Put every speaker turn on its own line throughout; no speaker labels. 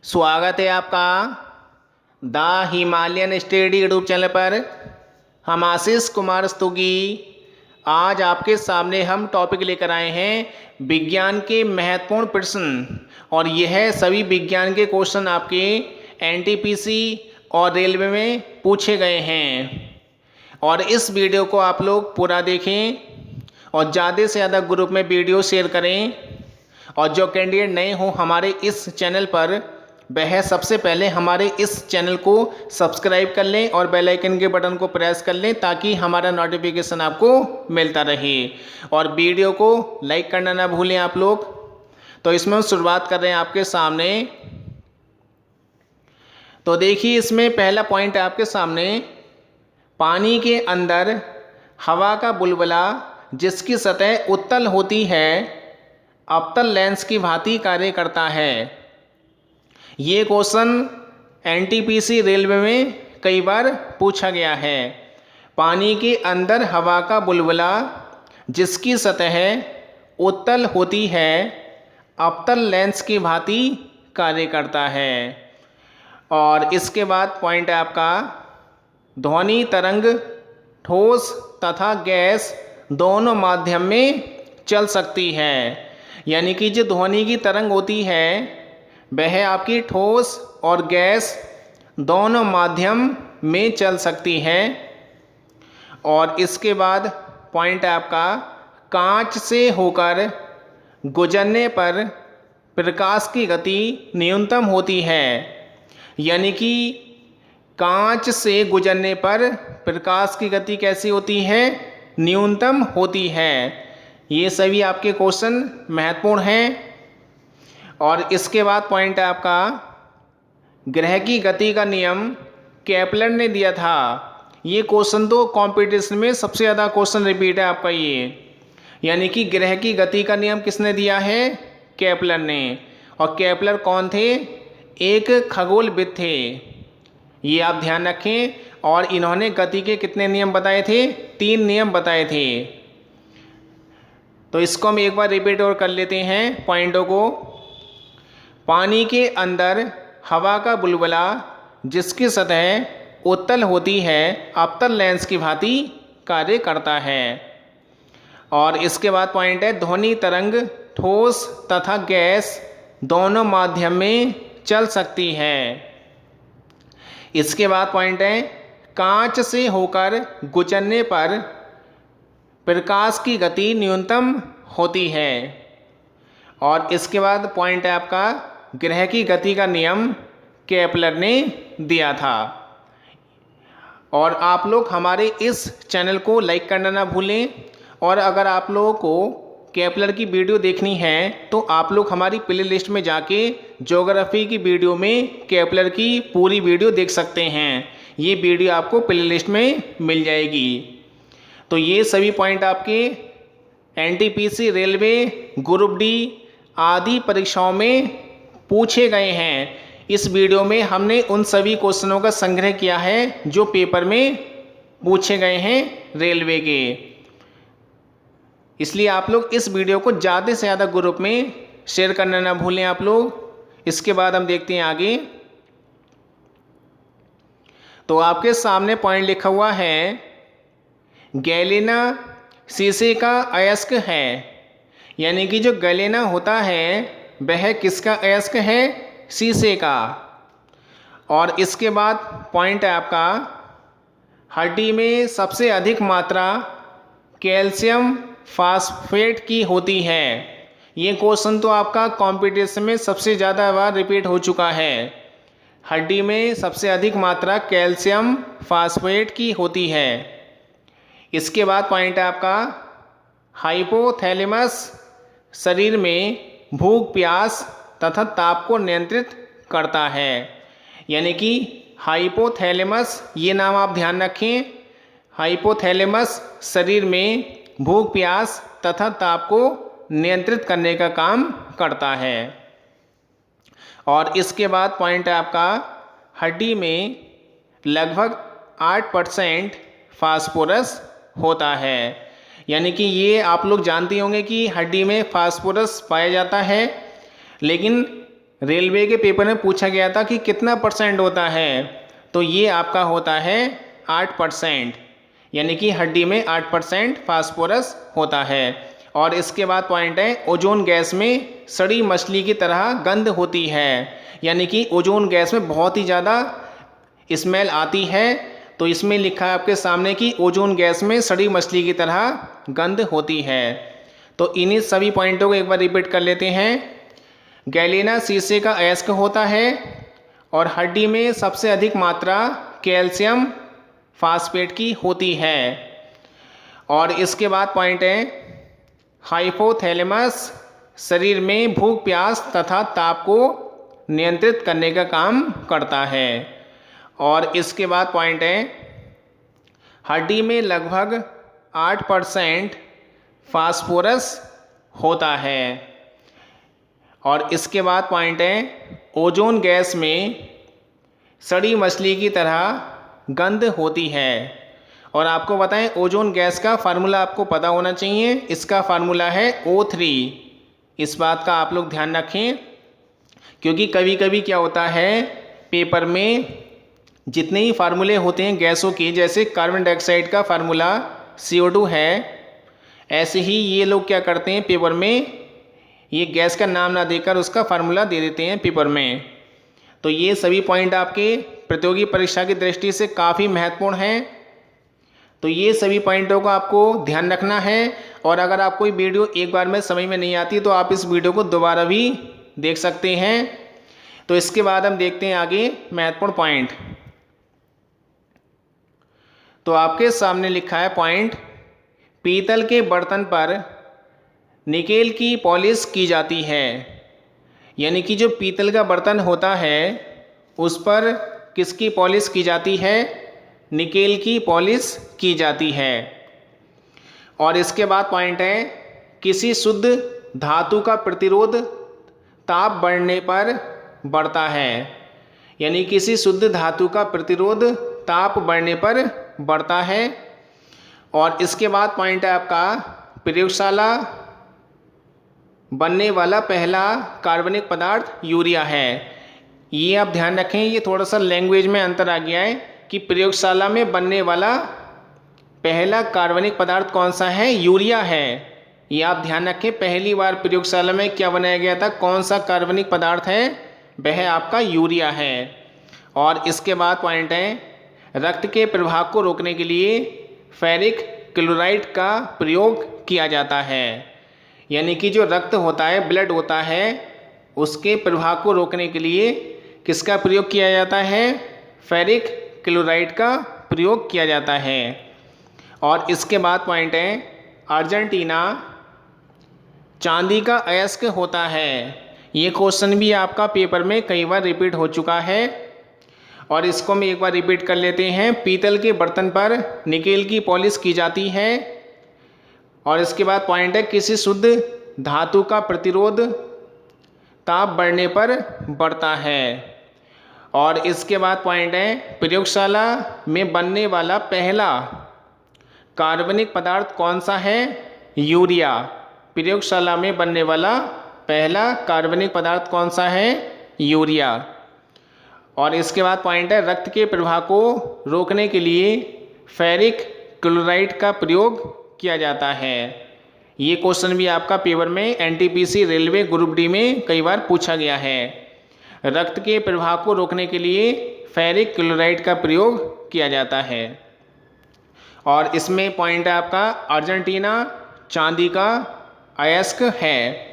स्वागत है आपका the Himalayan study YouTube channel पर। हम आशीष कुमार स्तुगी आज आपके सामने हम टॉपिक लेकर आए हैं विज्ञान के महत्वपूर्ण प्रश्न, और यह सभी विज्ञान के क्वेश्चन आपके एनटीपीसी और रेलवे में पूछे गए हैं। और इस वीडियो को आप लोग पूरा देखें और ज़्यादा से ज़्यादा ग्रुप में वीडियो शेयर करें। और जो कैंडिडेट नए हो हमारे इस चैनल पर, वह सबसे पहले हमारे इस चैनल को सब्सक्राइब कर लें और बेल आइकन के बटन को प्रेस कर लें ताकि हमारा नोटिफिकेशन आपको मिलता रहे। और वीडियो को लाइक करना ना भूलें आप लोग। तो इसमें हम शुरुआत कर रहे हैं आपके सामने। तो देखिए, इसमें पहला पॉइंट है आपके सामने, पानी के अंदर हवा का बुलबुला जिसकी सतह उत्तल होती है अवतल लेंस की भांति कार्य करता है। ये क्वेश्चन एनटीपीसी रेलवे में कई बार पूछा गया है। पानी के अंदर हवा का बुलबुला जिसकी सतह उत्तल होती है अवतल लेंस की भांति कार्य करता है। और इसके बाद पॉइंट है आपका, ध्वनि तरंग ठोस तथा गैस दोनों माध्यम में चल सकती है। यानी कि जो ध्वनि की तरंग होती है वह आपकी ठोस और गैस दोनों माध्यम में चल सकती है। और इसके बाद पॉइंट है आपका, कांच से होकर गुजरने पर प्रकाश की गति न्यूनतम होती है। यानी कि कांच से गुजरने पर प्रकाश की गति कैसी होती है? न्यूनतम होती है। ये सभी आपके क्वेश्चन महत्वपूर्ण हैं। और इसके बाद पॉइंट है आपका, ग्रह की गति का नियम केपलर ने दिया था। ये क्वेश्चन तो कंपटीशन में सबसे ज़्यादा क्वेश्चन रिपीट है आपका ये। यानी कि ग्रह की गति का नियम किसने दिया है? केपलर ने। और केपलर कौन थे? एक खगोलविद थे, ये आप ध्यान रखें। और इन्होंने गति के कितने नियम बताए थे? 3 नियम बताए थे। तो इसको हम एक बार रिपीट और कर लेते हैं पॉइंटों को। पानी के अंदर हवा का बुलबुला जिसकी सतह उत्तल होती है अवतल लेंस की भांति कार्य करता है। और इसके बाद पॉइंट है, ध्वनि तरंग ठोस तथा गैस दोनों माध्यम में चल सकती है। इसके बाद पॉइंट है, कांच से होकर गुजरने पर प्रकाश की गति न्यूनतम होती है। और इसके बाद पॉइंट है आपका, ग्रह की गति का नियम केपलर ने दिया था। और आप लोग हमारे इस चैनल को लाइक करना ना भूलें। और अगर आप लोगों को केपलर की वीडियो देखनी है तो आप लोग हमारी प्ले लिस्ट में जाके ज्योग्राफी की वीडियो में केपलर की पूरी वीडियो देख सकते हैं। ये वीडियो आपको प्ले लिस्ट में मिल जाएगी। तो ये सभी पॉइंट आपके एनटीपीसी रेलवे ग्रुप डी आदि परीक्षाओं में पूछे गए हैं। इस वीडियो में हमने उन सभी क्वेश्चनों का संग्रह किया है जो पेपर में पूछे गए हैं रेलवे के। इसलिए आप लोग इस वीडियो को ज़्यादा से ज़्यादा ग्रुप में शेयर करना ना भूलें आप लोग। इसके बाद हम देखते हैं आगे। तो आपके सामने पॉइंट लिखा हुआ है, गैलेना शीशे का अयस्क है। यानी कि जो गैलेना होता है वह किसका अयस्क है? शीशे का। और इसके बाद पॉइंट है आपका, हड्डी में सबसे अधिक मात्रा कैल्शियम फास्फेट की होती है। ये क्वेश्चन तो आपका कंपटीशन में सबसे ज़्यादा बार रिपीट हो चुका है। हड्डी में सबसे अधिक मात्रा कैल्शियम फास्फेट की होती है। इसके बाद पॉइंट है आपका, हाइपोथैलेमस शरीर में भूख प्यास तथा ताप को नियंत्रित करता है। यानी कि हाइपोथैलेमस, ये नाम आप ध्यान रखें। हाइपोथैलेमस शरीर में भूख प्यास तथा ताप को नियंत्रित करने का काम करता है। और इसके बाद पॉइंट है आपका, हड्डी में लगभग 8% फास्फोरस होता है। यानी कि ये आप लोग जानते होंगे कि हड्डी में फास्फोरस पाया जाता है, लेकिन रेलवे के पेपर में पूछा गया था कि कितना % होता है, तो ये आपका होता है 8%, यानी कि हड्डी में 8% फास्फोरस होता है। और इसके बाद पॉइंट है, ओजोन गैस में सड़ी मछली की तरह गंध होती है, यानी कि ओजोन गैस में बहुत ही ज़्यादा स्मेल आती है। तो इसमें लिखा है आपके सामने कि ओजोन गैस में सड़ी मछली की तरह गंध होती है। तो इन्हीं सभी पॉइंटों को एक बार रिपीट कर लेते हैं। गैलेना शीशे का अयस्क होता है और हड्डी में सबसे अधिक मात्रा कैल्शियम फास्फेट की होती है। और इसके बाद पॉइंट है, हाइपोथैलेमस शरीर में भूख प्यास तथा ताप को नियंत्रित करने का काम करता है। और इसके बाद पॉइंट है, हड्डी में लगभग 8% फास्फोरस होता है। और इसके बाद पॉइंट है, ओजोन गैस में सड़ी मछली की तरह गंध होती है। और आपको बताएं, ओजोन गैस का फार्मूला आपको पता होना चाहिए। इसका फार्मूला है O3। इस बात का आप लोग ध्यान रखें, क्योंकि कभी कभी क्या होता है, पेपर में जितने ही फार्मूले होते हैं गैसों के, जैसे कार्बन डाइऑक्साइड का फार्मूला CO2 है, ऐसे ही ये लोग क्या करते हैं, पेपर में ये गैस का नाम ना देकर उसका फार्मूला दे देते हैं पेपर में। तो ये सभी पॉइंट आपके प्रतियोगी परीक्षा की दृष्टि से काफ़ी महत्वपूर्ण हैं। तो ये सभी पॉइंटों को आपको ध्यान रखना है। और अगर आपको ये वीडियो एक बार में समझ में नहीं आती तो आप इस वीडियो को दोबारा भी देख सकते हैं। तो इसके बाद हम देखते हैं आगे महत्वपूर्ण पॉइंट। तो आपके सामने लिखा है पॉइंट, पीतल के बर्तन पर निकेल की पॉलिश की जाती है। यानी कि जो पीतल का बर्तन होता है उस पर किसकी पॉलिश की जाती है, निकेल की पॉलिश की जाती है। और इसके बाद पॉइंट है, किसी शुद्ध धातु का प्रतिरोध ताप बढ़ने पर बढ़ता है। यानी किसी शुद्ध धातु का प्रतिरोध ताप बढ़ने पर बढ़ता है। और इसके बाद पॉइंट है आपका, प्रयोगशाला बनने वाला पहला कार्बनिक पदार्थ यूरिया है। ये आप ध्यान रखें, ये थोड़ा सा लैंग्वेज में अंतर आ गया है कि प्रयोगशाला में बनने वाला पहला कार्बनिक पदार्थ कौन सा है, यूरिया है। ये आप ध्यान रखें, पहली बार प्रयोगशाला में क्या बनाया गया था, कौन सा कार्बनिक पदार्थ है, वह आपका यूरिया है। और इसके बाद पॉइंट है, रक्त के प्रवाह को रोकने के लिए फेरिक क्लोराइड का प्रयोग किया जाता है। यानी कि जो रक्त होता है, ब्लड होता है, उसके प्रवाह को रोकने के लिए किसका प्रयोग किया जाता है, फेरिक क्लोराइड का प्रयोग किया जाता है। और इसके बाद पॉइंट है, अर्जेंटीना चांदी का अयस्क होता है। ये क्वेश्चन भी आपका पेपर में कई बार रिपीट हो चुका है और इसको हम एक बार रिपीट कर लेते हैं। पीतल के बर्तन पर निकेल की पॉलिश की जाती है। और इसके बाद पॉइंट है, किसी शुद्ध धातु का प्रतिरोध ताप बढ़ने पर बढ़ता है। और इसके बाद पॉइंट है, प्रयोगशाला में बनने वाला पहला कार्बनिक पदार्थ कौन सा है, यूरिया। प्रयोगशाला में बनने वाला पहला कार्बनिक पदार्थ कौन सा है, यूरिया। और इसके बाद पॉइंट है, रक्त के प्रवाह को रोकने के लिए फेरिक क्लोराइड का प्रयोग किया जाता है। ये क्वेश्चन भी आपका पेपर में NTPC रेलवे ग्रुप डी में कई बार पूछा गया है। रक्त के प्रवाह को रोकने के लिए फेरिक क्लोराइड का प्रयोग किया जाता है। और इसमें पॉइंट है आपका, अर्जेंटीना चांदी का अयस्क है।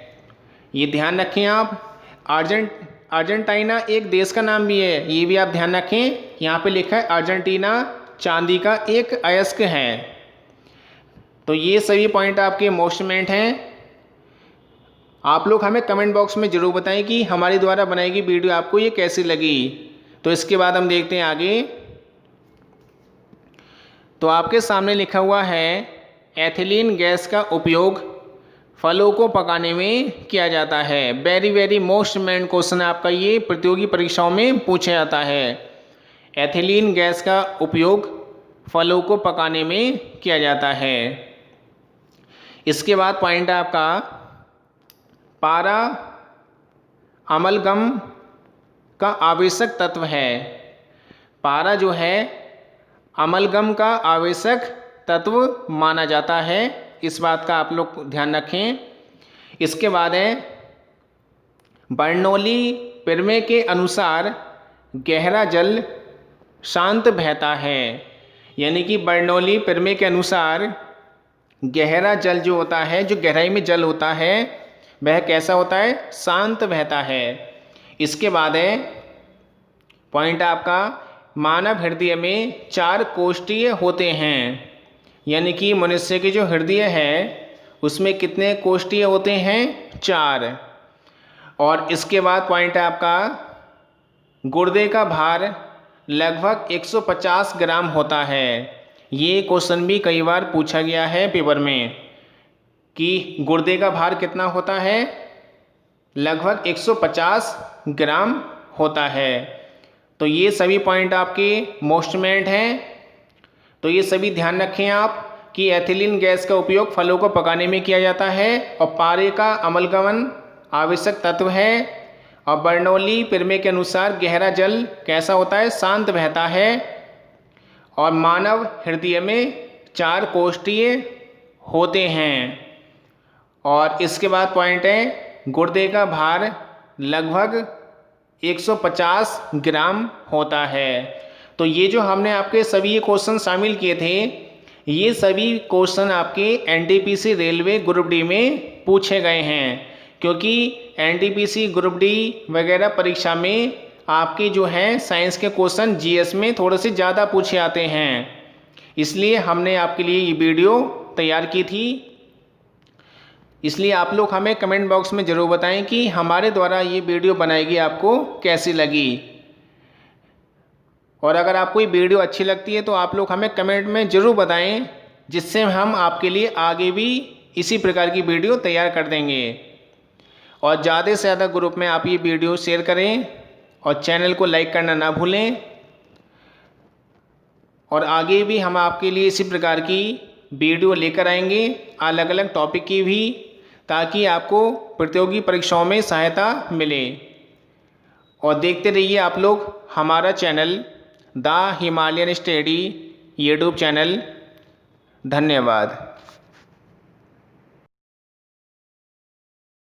ये ध्यान रखें आप। अर्जेंटीना एक देश का नाम भी है, ये भी आप ध्यान रखें। यहाँ पे लिखा है अर्जेंटीना चांदी का एक अयस्क है। तो ये सभी पॉइंट आपके मोस्ट इम्पोर्टेंट हैं। आप लोग हमें कमेंट बॉक्स में ज़रूर बताएं कि हमारी द्वारा बनाई गई वीडियो आपको ये कैसी लगी। तो इसके बाद हम देखते हैं आगे। तो आपके सामने लिखा हुआ है, एथिलीन गैस का उपयोग फलों को पकाने में किया जाता है। वेरी मोस्ट इम्पोर्टेंट क्वेश्चन आपका ये प्रतियोगी परीक्षाओं में पूछा जाता है। एथिलीन गैस का उपयोग फलों को पकाने में किया जाता है। इसके बाद पॉइंट है आपका, पारा अमलगम का आवेशक तत्व है। पारा जो है अमलगम का आवेशक तत्व माना जाता है, इस बात का आप लोग ध्यान रखें। इसके बाद है बर्नौली प्रमेय के अनुसार गहरा जल शांत बहता है। यानी कि बर्नौली प्रमेय के अनुसार गहरा जल जो होता है, जो गहराई में जल होता है, वह कैसा होता है? शांत बहता है। इसके बाद है पॉइंट आपका, मानव हृदय में 4 कोष्ठीय होते हैं। यानी कि मनुष्य के जो हृदय है उसमें कितने कोष्ठीय होते हैं? 4। और इसके बाद पॉइंट है आपका, गुर्दे का भार लगभग 150 ग्राम होता है। ये क्वेश्चन भी कई बार पूछा गया है पेपर में कि गुर्दे का भार कितना होता है? लगभग 150 ग्राम होता है। तो ये सभी पॉइंट आपके मोस्टमेंट हैं। तो ये सभी ध्यान रखें आप कि एथिलीन गैस का उपयोग फलों को पकाने में किया जाता है और पारे का अमलगमन आवश्यक तत्व है। और बर्नौली प्रमेय के अनुसार गहरा जल कैसा होता है? शांत बहता है। और मानव हृदय में 4 कोष्ठीय होते हैं। और इसके बाद पॉइंट है, गुर्दे का भार लगभग 150 ग्राम होता है। तो ये जो हमने आपके सभी क्वेश्चन शामिल किए थे, ये सभी क्वेश्चन आपके एनटीपीसी रेलवे ग्रुप डी में पूछे गए हैं। क्योंकि एनटीपीसी ग्रुप डी वगैरह परीक्षा में आपके जो हैं साइंस के क्वेश्चन जीएस में थोड़े से ज़्यादा पूछे आते हैं, इसलिए हमने आपके लिए ये वीडियो तैयार की थी। इसलिए आप लोग हमें कमेंट बॉक्स में ज़रूर बताएं कि हमारे द्वारा ये वीडियो बनाई गई आपको कैसी लगी। और अगर आपको ये वीडियो अच्छी लगती है तो आप लोग हमें कमेंट में ज़रूर बताएं, जिससे हम आपके लिए आगे भी इसी प्रकार की वीडियो तैयार कर देंगे। और ज़्यादा से ज़्यादा ग्रुप में आप ये वीडियो शेयर करें और चैनल को लाइक करना ना भूलें। और आगे भी हम आपके लिए इसी प्रकार की वीडियो लेकर आएंगे, अलग अलग टॉपिक की भी, ताकि आपको प्रतियोगी परीक्षाओं में सहायता मिले। और देखते रहिए आप लोग हमारा channel the Himalayan study YouTube channel. धन्यवाद।